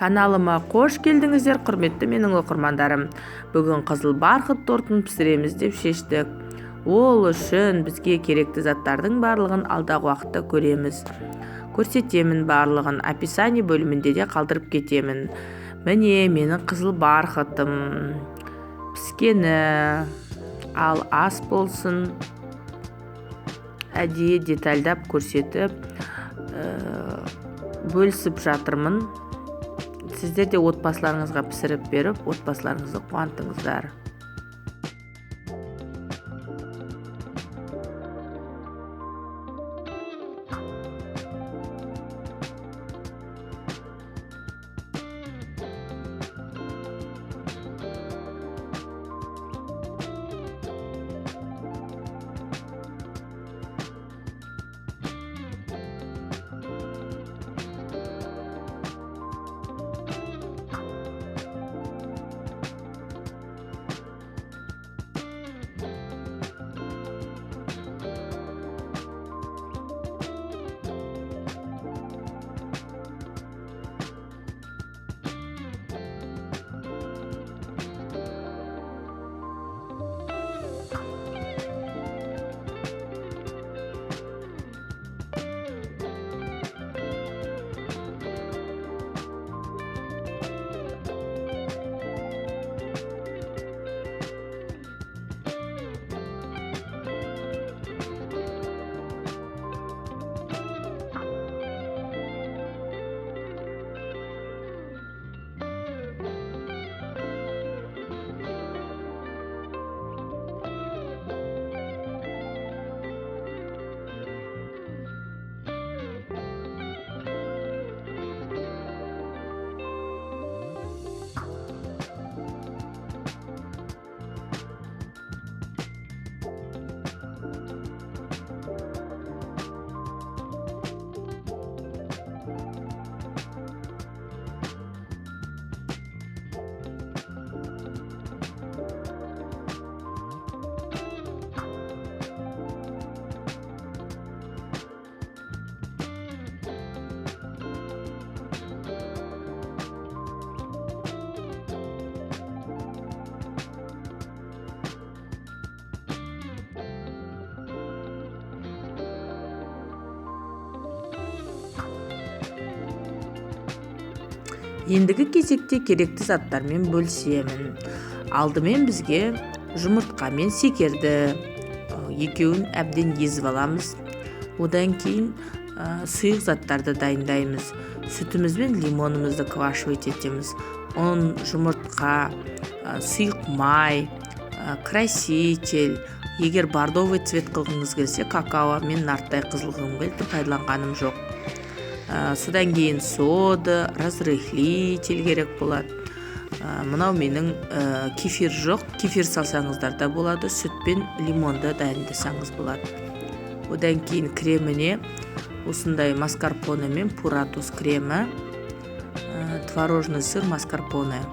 Каналыма қош келдіңіздер, құрметті менің оқырмандарым. Бүгін қызыл барқыт тортын пісіреміз деп шештік. Ол үшін бізге керекті заттардың барлығын алдағы уақытта көреміз. Көрсетемін барлығын, описание бөлімінде де қалдырып кетемін. Міне менің қызыл барқытым піскені, ал ас болсын әдейі детальдап көрсетіп бөлісіп жатырмын. Сіздер де отбасыларыңызға пісіріп беріп, отбасыларыңызды қуантыңыздар. Ендігі кезекте керекті заттармен бөлісемін. Алдымен бізге жұмыртқа мен секерді екеуін әбден езіп аламыз. Одан кейін сұйық заттарды дайындаймыз. Сүтіміз бен лимонымызды квашивать етеміз. Ұн, жұмыртқа, сұйық май, краситель. Егер бордовый цвет қылғыңыз келсе, какао мен нарттай қызыл қылғым келді, пайдаланғаным жоқ. Содан кейін сода, разрыхлитель керек болады. Мынау менің кефир жоқ, кефир салсаңыздар да болады, сүт пен лимонды дайындасаңыз болады. Одан кейін креміне осындай маскарпоне мен пуратус кремі, творожный сыр маскарпоне.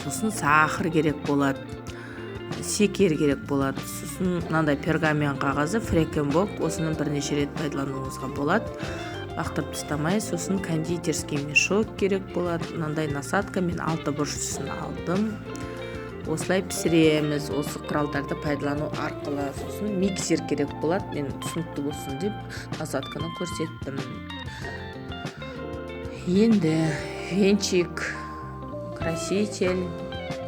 Сосын сахар керек болады, секер керек болады. Сосын мынандай пергамен қағазы фрекенбок, осыны бірнеше рет пайдалануыңызға болады. Лақтырып тастамай. Сосын кондитерский мешок керек болады. Мынандай насадка мен 6 бұрышысын алдым. Осылай пісіреміз. Осы құралдарды пайдалану арқылы. Сосын миксер керек болады. Мен түсінікті болсын деп насадканы көрсеттім. Енді венчик, краситель,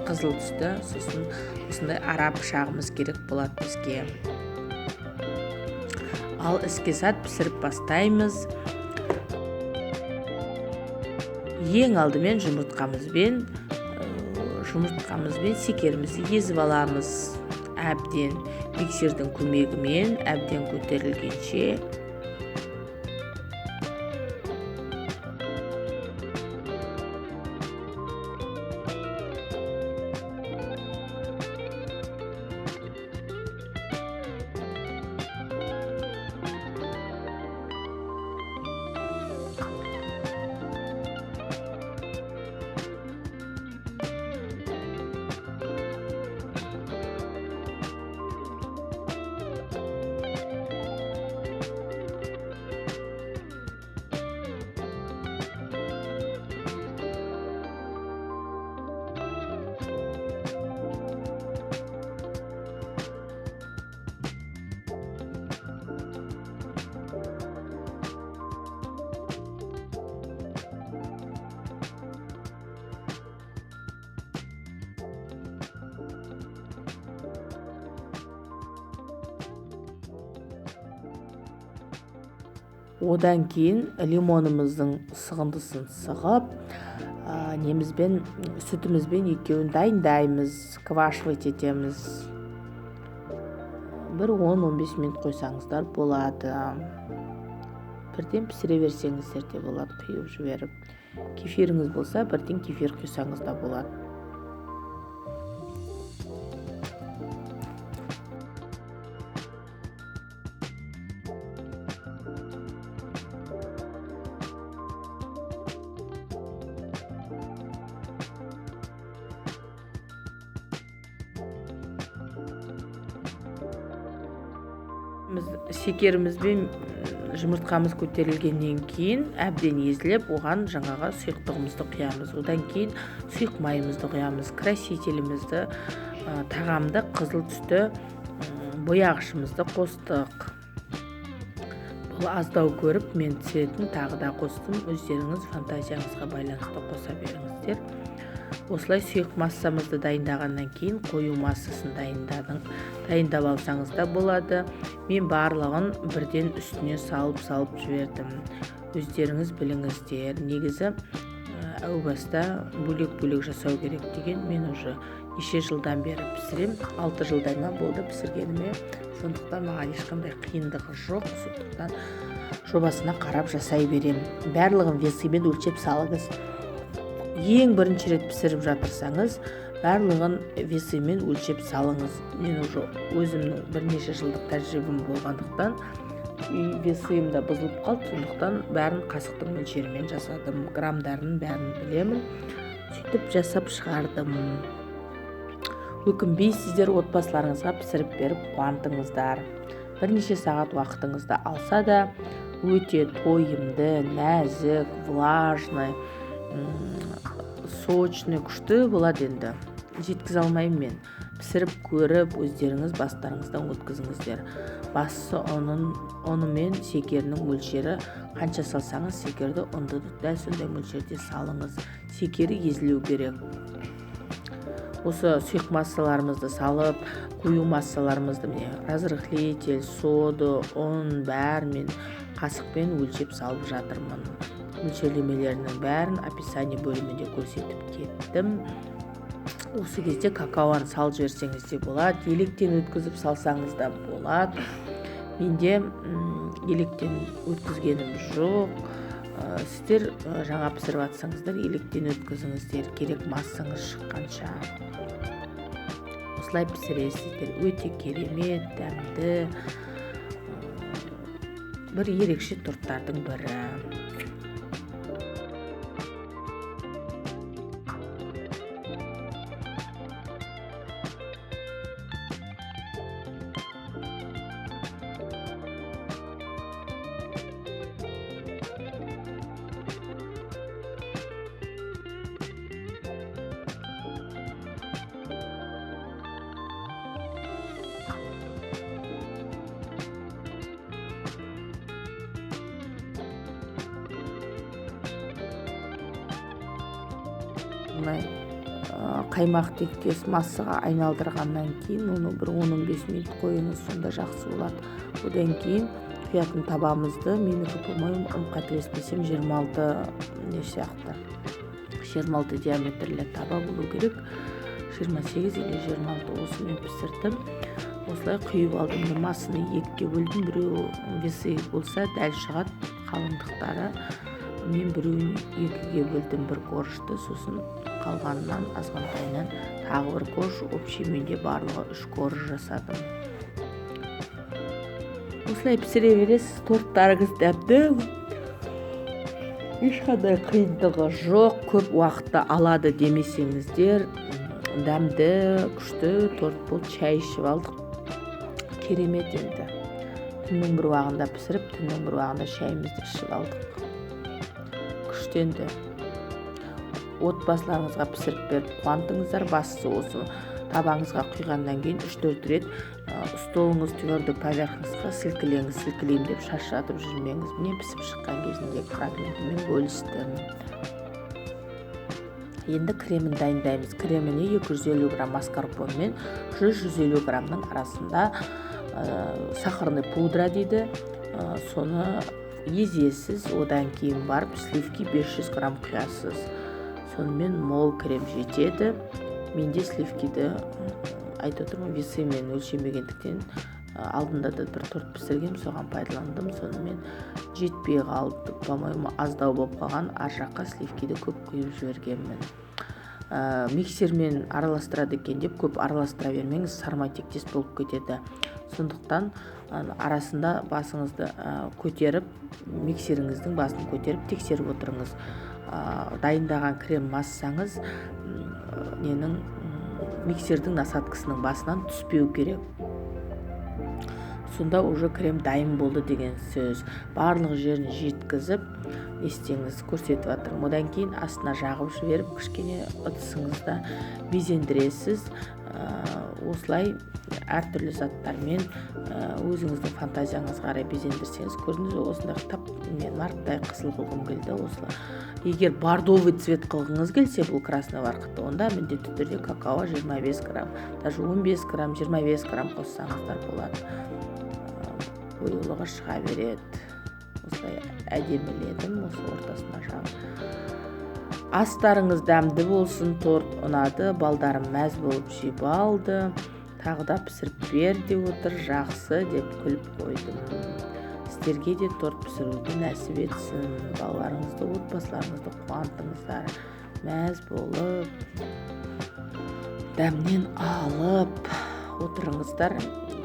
қызыл түсті. Сосын осындай ара пышағымыз керек болады бізге. Ал іске сәт пісіріп бастаймыз. Ең алдымен жұмыртқамызбен секерімізді езіп аламыз. Әбден миксердің көмегімен әбден көтерілгенше. Одан кейін лимонымыздың сығындысын сығып, сүтімізбен екеуін дайындаймыз, квашивать етеміз. Бір 10-15 минут қойсаңыздар болады. Бірден пісіре берсеңіздер де болады, құйып жіберіп. Кефиріңіз болса, бірден кефир құйсаңыз да болады. Шекерімізбен жұмыртқамыз көтерілгеннен кейін әбден езіліп, оған жаңағы сұйықтығымызды құямыз. Одан кейін сұйық майымызды құямыз, красителімізді, тағамды қызыл түсті бояғышымызды қостық. Бұл аздау көріп, мен цветін тағы да қостым. Өздеріңіз фантазияңызға байланысты қоса беріңіздер. Осылай сұйық массамызды дайындағаннан кейін қою массасын дайындап алсаңыз да болады. Мен барлығын бірден үстіне салып жібердім. Өздеріңіз біліңіздер. Негізі әу баста бөлек жасау керек деген мен уже неше жылдан бері пісірем. 6 жылдай ма болды пісіргеніме. Сондықтан маған ешқандай қиындығы жоқ. Сондықтан жобасына қарап жасай берем. Барлығын весімен өлшеп салыңыз. Ең бірінші рет пісіріп жатырсаңыз, барлығын весімен өлшеп салыңыз. Мен уже өзімнің бірнеше жылдық тәжірибем болғандықтан весім де бұзылып қалды. Сондықтан бәрін қасықтың мөлшерімен жасадым. Грамдарын бәрін білемін. Сөйтіп жасап шығардым. Өкінбейсіздер, отбасыларыңызға пісіріп беріп қуантыңыздар. Бірнеше сағат уақытыңызды алса да, өте тойымды, нәзік, влажный, сочный, күшті болады енді. Жеткізе алмаймын мен. Пісіріп көріп, өздеріңіз бастарыңыздан өткізіңіздер. Бастысы ұны мен шекерінің мөлшері қанша салсаңыз, шекерді ұнды дәл сондай мөлшерде салыңыз. Шекері езілу керек. Осы сұйық массаларымызды салып, қою массаларымызды разрыхлитель, сода, ұн бәрімен қасықпен өлшеп салып жатырмын. Мөлшерлемелерінің бәрін описание бөлімінде көрсетіп кеттім. Осы кезде какаоны салып жіберсеңіз де болады, електен өткізіп салсаңыз да болады. Менде електен өткізгенім жоқ. Сіздер жаңа пісіріп жатсаңыздар, електен өткізіңіздер, керек массаңыз шыққанша. Осылай пісіресіздер, өте керемет, дәмді, бір ерекше торттардың бірі. Қаймақ тектес массаға айналдырғаннан кейін оны бір 10-15 минут қойыңыз, сонда жақсы болады. Одан кейін құятын табамызды, менікі болмай қателеспесем 26 диаметрлі таба болу керек. 28 или 26 осымен пісірдім. Осылай құйып алдым, массаны екіге бөлдім. Біреу весі болса дәл шығады қалыңдықтары. Мен біреуін екіге бөлдім, бір коржды, сосын қалғанынан азғантайынан тағы бір корж, общий менде барлығы 3 корж жасадым. Осылай пісіре бересіз, торттарыңыз дәмді, ешқандай қиындығы жоқ, көп уақытты алады демесеңіздер, дәмді, күшті торт бұл. Шай ішіп алдық, керемет енді. Түннің бір уағында пісіріп, түннің бір уағында шайымызды ішіп алдық. Күштенді. Отбасыларыңызға пісіріп беріп қуантыңыздар. Бастысы осы табаңызға құйғаннан кейін 3-4 рет столыңыз твердый поверхностьқа сілкілеймін деп шаршатып жүрмеңіз. Міне пісіп шыққан кезінде фрагментімен бөлістім. Енді кремін дайындаймыз. Креміне 250 грамм маскарпон мен 100-150 грамның арасында сахарный пудра дейді. Соны езесіз, одан кейін барып сливки 500 грамм құясыз. Сонымен мол крем жетеді. Менде сливкиді айтып отырмын, весімен өлшемегендіктен алдында да бір торт пісіргем, соған пайдаландым. Сонымен жетпей қалды, по-моему, аздау болып қалған. Ар жаққа сливкиді көп құйып жібергенмін. Миксермен араластырады екен деп көп араластыра бермеңіз, сармай тектес болып кетеді. Сондықтан арасында басыңызды көтеріп, миксеріңіздің басын көтеріп тексеріп отырыңыз. Дайындаған крем массаңыз миксердің насадкасының басынан түспеу керек. Сонда уже крем дайын болды деген сөз. Барлық жерін жеткізіп, естеңіз, көрсетіп жатырмын. Одан кейін астына жағып жіберіп, кішкене ыдысыңызда безендіресіз. Осылай әртүрлі заттармен өзіңіздің фантазияңызға қарай безендірсеңіз, көрдіңіз, осындай тап мен марқтай қызыл қылғым келді. Осылай. Егер бордовый цвет қылғыңыз келсе, бұл красный барқытты, онда міндетті түрде какао 25 грамм, даже 15 грамм, 25 грамм қоссаңыздар болады. Оюлығы шыға береді. Осылай әдеміледім, осы ортасына жағып. Астарыңыз дәмді болсын, торт ұнады, балдарым мәз болып жеп алды. Тағы да пісіріп бер деп отыр, жақсы деп күліп қойдым. Сіздерге де торт пісіруді нәсіп етсін. Балаларыңызды, отбасыларыңызды қуантыңыздар. Мәз болып, дәмнен алып отырыңыздар.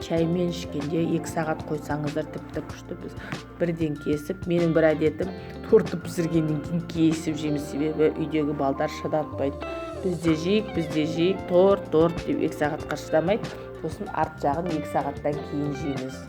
Чаймен ішкенде 2 сағат қойсаңыздар тіпті күшті. Біз бірден кесіп, менің бір әдетім торты пісіргеннен кейін кесіп жейміз, себебі үйдегі балдар шыдатпайды. Бізде жейік, торт деп 2 сағатқа шыдамайды. Сосын арт жағын 2 сағаттан кейін жейміз.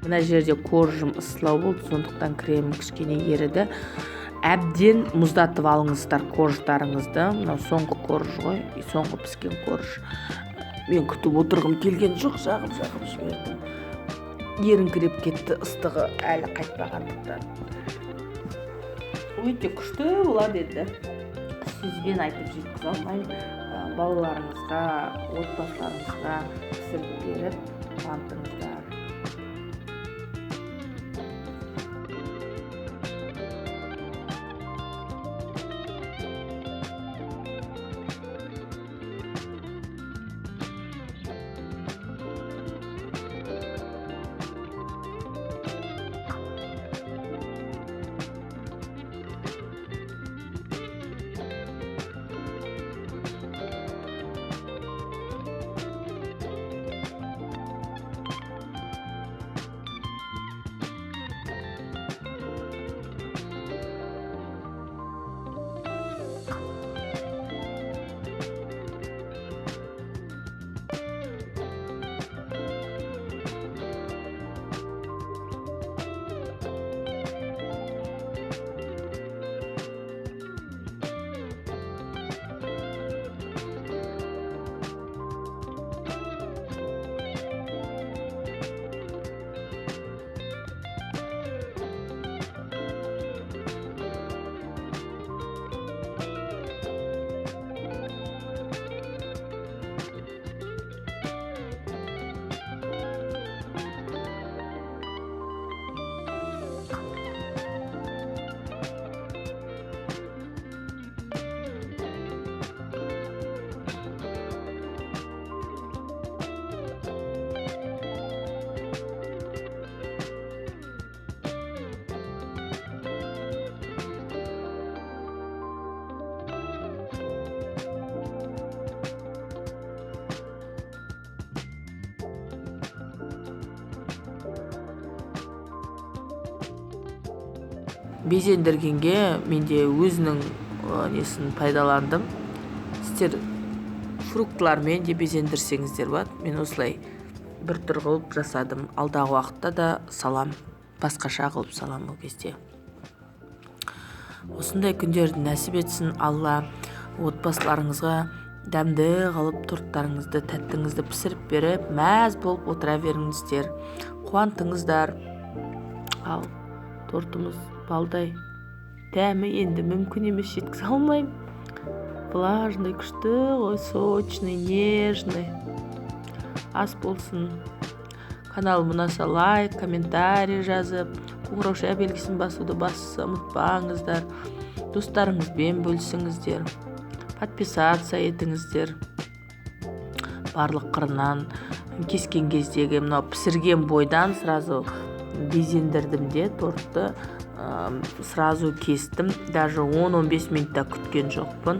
Мына жерде коржым ысылау болды, сондықтан крем кішкене еріді. Әбден мұздатып алыңыздар корждарыңызды. Мынау соңғы корж ғой, соңғы піскен корж. Мен күтіп отырғым келген жоқ, жағып жібердім. Еріңкіреп кетті, ыстығы әлі қайтпағандықтан. Өте күшті болады еді. Сөзбен айтып жеткізе алмаймын. Балаларыңызға, отбасыларыңызға пісіріп беріп, қуантыңыздар. безендіргенге менде өзінің несін пайдаландым. Сіздер фруктылармен де безендірсеңіздер болады. Мен осылай бір түр қылып жасадым. Алдағы уақытта да салам, басқаша қылып салам ол кезде. Осындай күндерді нәсіп етсін Алла. Отбасыларыңызға дәмді қылып торттарыңызды, тәттіңізді пісіріп беріп, мәз болып отыра беріңіздер, қуантыңыздар. Ал тортымыз балдай дәмі енді мүмкін емес, жеткізе алмаймын. Влажный, күшті ғой, сочный, нежный. Ас болсын. Каналыма ұнаса лайк, комментарий жазып, қоңырау белгісін басуды ұмытпаңыздар. Достарыңызбен бөлісіңіздер. Подписаться етіңіздер. Барлық қырынан кескен кездегі мынау пісірген бойдан сразу безендірдім де тортты сразу кестім. Даже 10-15 минутта күткен жоқпын.